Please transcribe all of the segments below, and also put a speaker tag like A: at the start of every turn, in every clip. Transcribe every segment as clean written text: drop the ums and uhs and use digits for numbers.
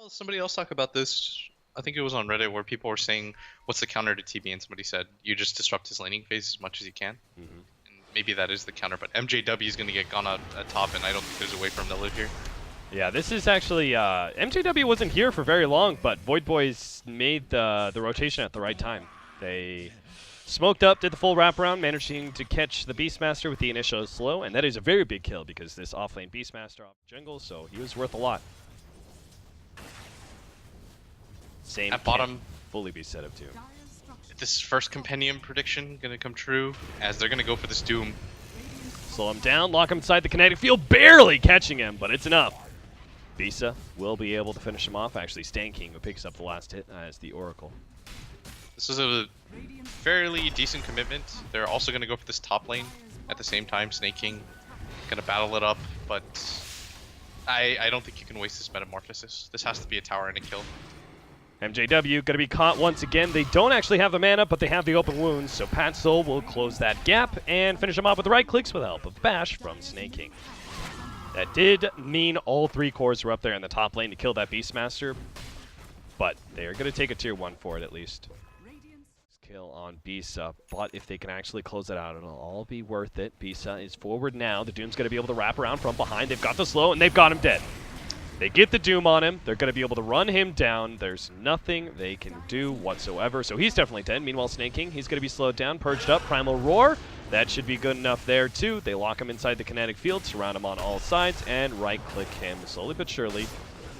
A: Well, somebody else talk about this. I think it was on Reddit where people were saying, "What's the counter to TB?" And somebody said, "You just disrupt his laning phase as much as you can." And maybe that is the counter, but MJW is going to get gone out at top, and I don't think there's a way for him to live here.
B: Yeah, this is actually MJW wasn't here for very long, but Void Boys made the rotation at the right time. They smoked up, did the full wraparound, managing to catch the Beastmaster with the initial slow, and that is a very big kill because this offlane Beastmaster off jungle, so he was worth a lot. Same
A: at bottom,
B: fully be set up too.
A: This first compendium prediction gonna come true as they're gonna go for this Doom.
B: Slow him down, lock him inside the kinetic field, barely catching him, but it's enough. Bisa will be able to finish him off. Actually, Stanking who picks up the last hit as the Oracle.
A: This is a fairly decent commitment. They're also gonna go for this top lane at the same time. Snake King gonna battle it up, but I don't think you can waste this Metamorphosis. This has to be a tower and a kill.
B: MJW going to be caught once again. They don't actually have the mana, but they have the open wounds, so Pat Soul will close that gap and finish him off with the right clicks with the help of Bash from Snake King. That did mean all three cores were up there in the top lane to kill that Beastmaster, but they are going to take a tier 1 for it at least. Kill on Bisa, but if they can actually close it out, it'll all be worth it. Bisa is forward now. The Doom's going to be able to wrap around from behind. They've got the slow, and they've got him dead. They get the Doom on him. They're going to be able to run him down. There's nothing they can do whatsoever. So he's definitely dead. Meanwhile, Snake King, he's going to be slowed down, purged up. Primal Roar, that should be good enough there too. They lock him inside the kinetic field, surround him on all sides, and right-click him slowly but surely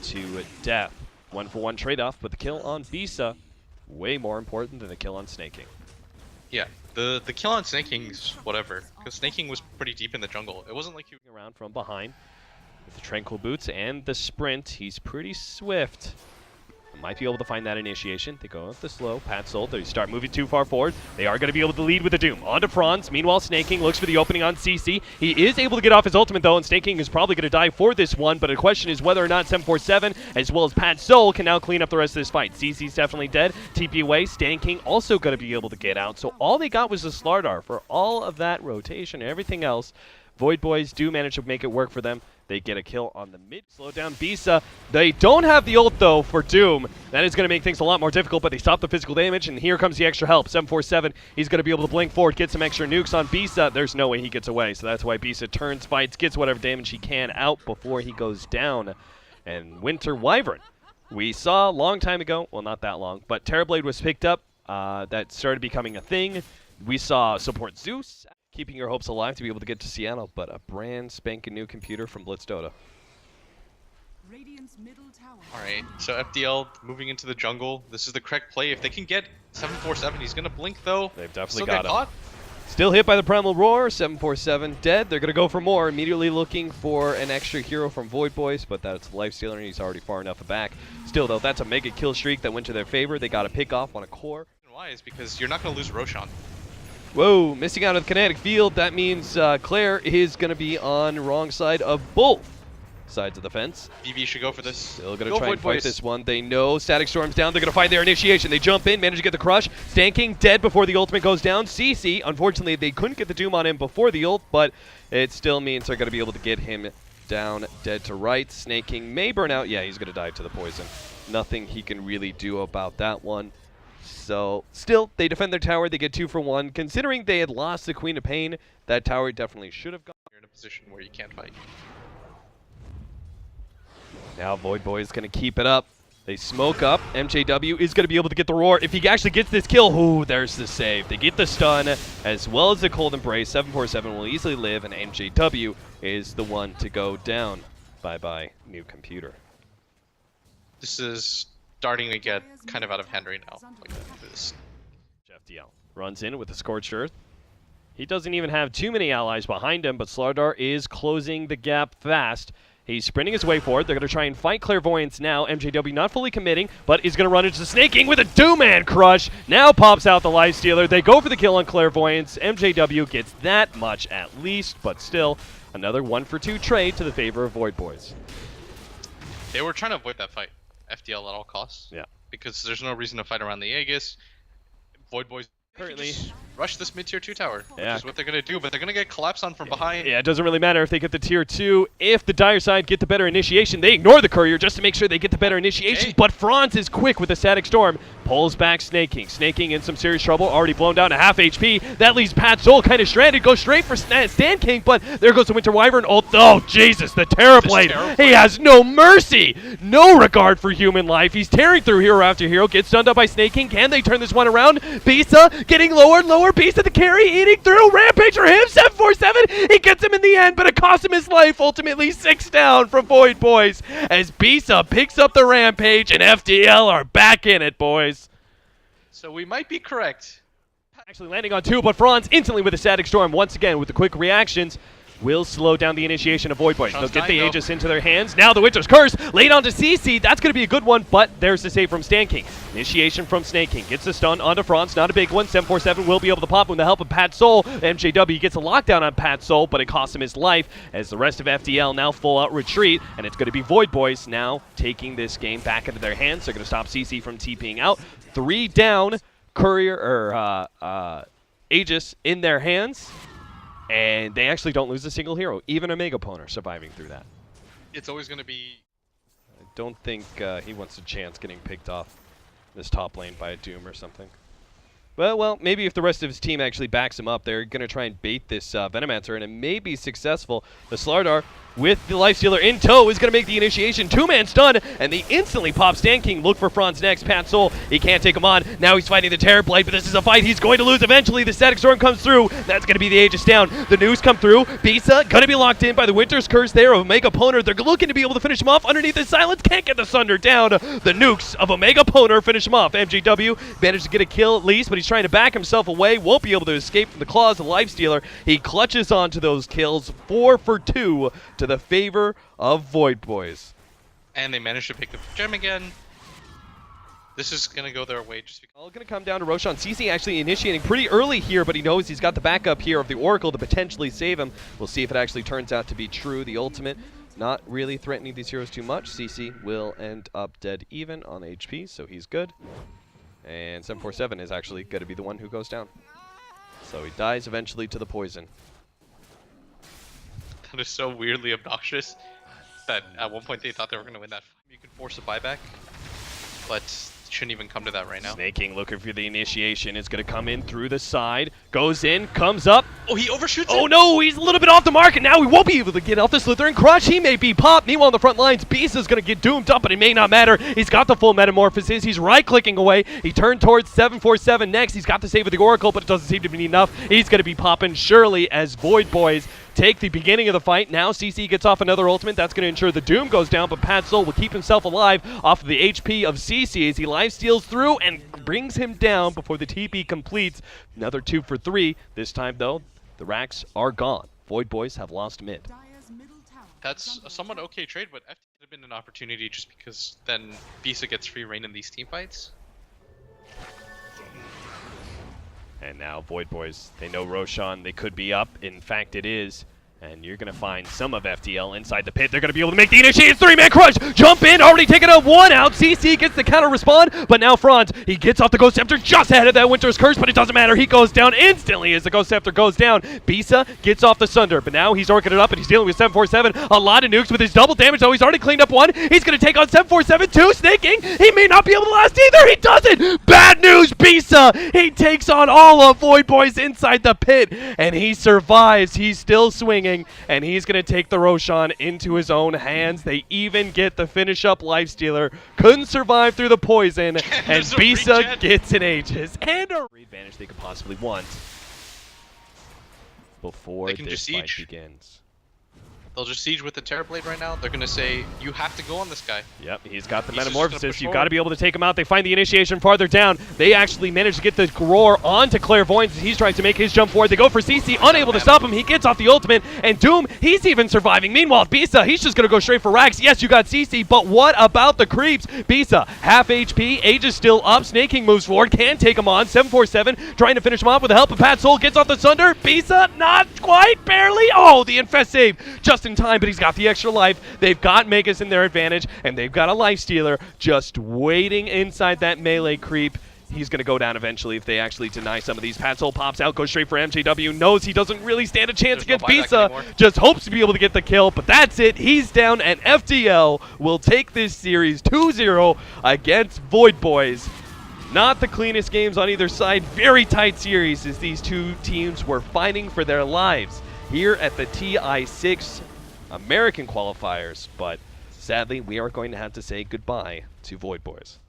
B: to death. 1-for-1 trade-off, but the kill on Bisa, way more important than the kill on Snake King.
A: Yeah, the kill on Snake King's whatever, because Snake King was pretty deep in the jungle. It wasn't like he
B: around from behind. With the Tranquil Boots and the Sprint, he's pretty swift. Might be able to find that initiation. They go with the slow. Pat Soul, they start moving too far forward. They are going to be able to lead with the Doom. On to Franz. Meanwhile, Snake King looks for the opening on CC. He is able to get off his ultimate, though, and Snake King is probably going to die for this one, but the question is whether or not 747, as well as Pat Soul, can now clean up the rest of this fight. CC's definitely dead. TP away. Stan King also going to be able to get out. So all they got was the Slardar. For all of that rotation and everything else, Void Boys do manage to make it work for them. They get a kill on the mid. Slow down Bisa. They don't have the ult, though, for Doom. That is going to make things a lot more difficult, but they stop the physical damage, and here comes the extra help. 747, he's going to be able to blink forward, get some extra nukes on Bisa. There's no way he gets away, so that's why Bisa turns, fights, gets whatever damage he can out before he goes down. And Winter Wyvern, we saw a long time ago, well, not that long, but Terrorblade was picked up. That started becoming a thing. We saw support Zeus, keeping your hopes alive to be able to get to Seattle, but a brand spanking new computer from Blitz Dota.
A: Alright, so FDL moving into the jungle. This is the correct play. If they can get 747, he's going to blink, though.
B: They've definitely
A: Still
B: got him.
A: Caught.
B: Still hit by the Primal Roar. 747 dead. They're going to go for more. Immediately looking for an extra hero from Void Boys, but that's Lifestealer, and he's already far enough back. Still, though, that's a mega kill streak that went to their favor. They got a pick off on a core.
A: Why is because you're not going to lose Roshan.
B: Whoa, missing out of the kinetic field. That means Claire is going to be on wrong side of both sides of the fence.
A: BB should go for this.
B: Still going to try and fight this one. They know Static Storm's down. They're going to find their initiation. They jump in, manage to get the crush. Stan King dead before the ultimate goes down. CC, unfortunately, they couldn't get the Doom on him before the ult, but it still means they're going to be able to get him down dead to right. Snake King may burn out. Yeah, he's going to die to the poison. Nothing he can really do about that one. So, still, they defend their tower. They get 2 for 1. Considering they had lost the Queen of Pain, that tower definitely should have gone.
A: You're in a position where you can't fight.
B: Now Void Boy is going to keep it up. They smoke up. MJW is going to be able to get the roar. If he actually gets this kill, ooh, there's the save. They get the stun as well as the cold embrace. 747 will easily live, and MJW is the one to go down. Bye-bye, new computer.
A: This is starting to get kind of out of hand right now.
B: FDL runs in with the Scorched Earth. He doesn't even have too many allies behind him, but Slardar is closing the gap fast. He's sprinting his way forward. They're going to try and fight Clairvoyance now. MJW not fully committing, but he's going to run into the Snake King with a Doom-Man Crush. Now pops out the Lifestealer. They go for the kill on Clairvoyance. MJW gets that much at least, but still another 1-for-2 trade to the favor of Void Boys.
A: They were trying to avoid that fight. FDL at all costs.
B: Yeah.
A: Because there's no reason to fight around the Aegis. Void Boys
B: Currently,
A: rush this mid-tier 2 tower, which
B: Yeah.
A: is what they're going to do, but they're going to get collapsed on from behind.
B: Yeah, it doesn't really matter if they get the tier 2. If the dire side get the better initiation, they ignore the courier just to make sure they get the better initiation.
A: Okay.
B: But Franz is quick with the static storm. Pulls back Snaking. Snaking in some serious trouble, already blown down to half HP. That leaves Pat Soul kind of stranded. Goes straight for Stan King, but there goes the Winter Wyvern. Oh, Jesus, the Terrorblade. He has no mercy. No regard for human life. He's tearing through hero after hero. Gets stunned up by Snaking. Can they turn this one around? Bisa getting lower and lower. Bisa the carry, eating through. Rampage for him. 747. He gets him in the end, but it costs him his life. Ultimately 6 down from Void Boys as Bisa picks up the Rampage and FDL are back in it, boys.
A: So we might be correct.
B: Actually landing on 2, but Franz instantly with a static storm once again with the quick reactions will slow down the initiation of Void Boys. They'll get the Aegis into their hands. Now the Winter's Curse laid onto CC. That's going to be a good one, but there's the save from Stan King. Initiation from Snake King. Gets the stun onto Franz. Not a big one. 747 will be able to pop with the help of Pat Soul. MJW gets a lockdown on Pat Soul, but it costs him his life as the rest of FDL now full out retreat, and it's going to be Void Boys now taking this game back into their hands. They're going to stop CC from TPing out. 3 down. Courier or Aegis in their hands, and they actually don't lose a single hero, even a Megaponer surviving through that.
A: It's always going to be...
B: I don't think he wants a chance getting picked off this top lane by a Doom or something. Well, maybe if the rest of his team actually backs him up, they're going to try and bait this Venomancer, and it may be successful. The Slardar, with the Lifestealer in tow, is going to make the initiation. 2-man stun, and they instantly pop Stan King. Look for Franz next. Pat Soul, he can't take him on. Now he's fighting the Terrorblade, but this is a fight he's going to lose eventually. The Static Storm comes through. That's going to be the Aegis down. The News come through. Bisa going to be locked in by the Winter's Curse there of Omega Poner. They're looking to be able to finish him off underneath the silence. Can't get the Sunder down. The nukes of Omega Poner finish him off. MJW managed to get a kill at least, but he's trying to back himself away. Won't be able to escape from the claws of the Lifestealer. He clutches onto those kills. 4 for 2 to the favor of Void Boys.
A: And they managed to pick up the gem again. This is going to go their way just because...
B: All going to come down to Roshan. CC actually initiating pretty early here, but he knows he's got the backup here of the Oracle to potentially save him. We'll see if it actually turns out to be true. The ultimate not really threatening these heroes too much. CC will end up dead even on HP, so he's good. And 747 is actually going to be the one who goes down. So he dies eventually to the poison.
A: That is so weirdly obnoxious that at one point they thought they were going to win that. You could force a buyback, but it shouldn't even come to that right now.
B: Snaking looking for the initiation. It's going to come in through the side. Goes in, comes up.
A: Oh, he overshoots
B: Oh
A: it.
B: no, he's a little bit off the mark, and now he won't be able to get off the Slytherin Crutch. He may be popped. Meanwhile, on the front lines, Bisa's going to get doomed up, but it may not matter. He's got the full metamorphosis. He's right-clicking away. He turned towards 747 next. He's got the save with the Oracle, but it doesn't seem to be enough. He's going to be popping surely as Void Boys take the beginning of the fight. Now CC gets off another ultimate. That's going to ensure the Doom goes down, but Pat Soul will keep himself alive off of the HP of CC as he lifesteals through and brings him down before the TP completes. Another 2 for 3. This time, though, the racks are gone. Void Boys have lost mid.
A: That's a somewhat okay trade, but FD could have been an opportunity just because then Bisa gets free reign in these team fights.
B: And now Void Boys, they know Roshan, they could be up. In fact, it is. And you're going to find some of FDL inside the pit. They're going to be able to make the initiation. 3-man crush. Jump in. Already taken a 1 out. CC gets the counter respawn. But now Franz, he gets off the Ghost Scepter just ahead of that Winter's Curse. But it doesn't matter. He goes down instantly as the Ghost Scepter goes down. Bisa gets off the Sunder. But now he's orking it up and he's dealing with 747. A lot of nukes with his double damage. Though he's already cleaned up 1. He's going to take on 747 too. Snaking. He may not be able to last either. He doesn't. Bad news. Bisa. He takes on all of Void Boys inside the pit. And he survives. He's still swinging. And he's going to take the Roshan into his own hands. They even get the finish up Lifestealer. Couldn't survive through the poison. And Bisa gets an Aegis. And a advantage they could possibly want before this fight begins.
A: They'll just siege with the Terrorblade right now. They're going to say, you have to go on this guy.
B: Yep, he's got the
A: He's
B: metamorphosis. You've got to be able to take him out. They find the initiation farther down. They actually manage to get the roar onto Clairvoyance as he's trying to make his jump forward. They go for CC, unable to stop him. He gets off the ultimate, and Doom, he's even surviving. Meanwhile, Bisa, he's just going to go straight for Rax. Yes, you got CC, but what about the creeps? Bisa, half HP, Aegis still up. Snaking moves forward, can take him on. 747 trying to finish him off with the help of Pat Soul. Gets off the Sunder. Bisa, not quite, barely. Oh, the Infest save just in time, but he's got the extra life. They've got Megas in their advantage, and they've got a Lifestealer just waiting inside that melee creep. he's going to go down eventually if they actually deny some of these. Patzel pops out, goes straight for MJW, knows he doesn't really stand a chance
A: There's no
B: against
A: buyback
B: Bisa,
A: anymore.
B: just hopes to be able to get the kill, but that's it. He's down, and FDL will take this series 2-0 against Void Boys. Not the cleanest games on either side. Very tight series as these two teams were fighting for their lives here at the TI6 American qualifiers, but sadly we are going to have to say goodbye to Void Boys.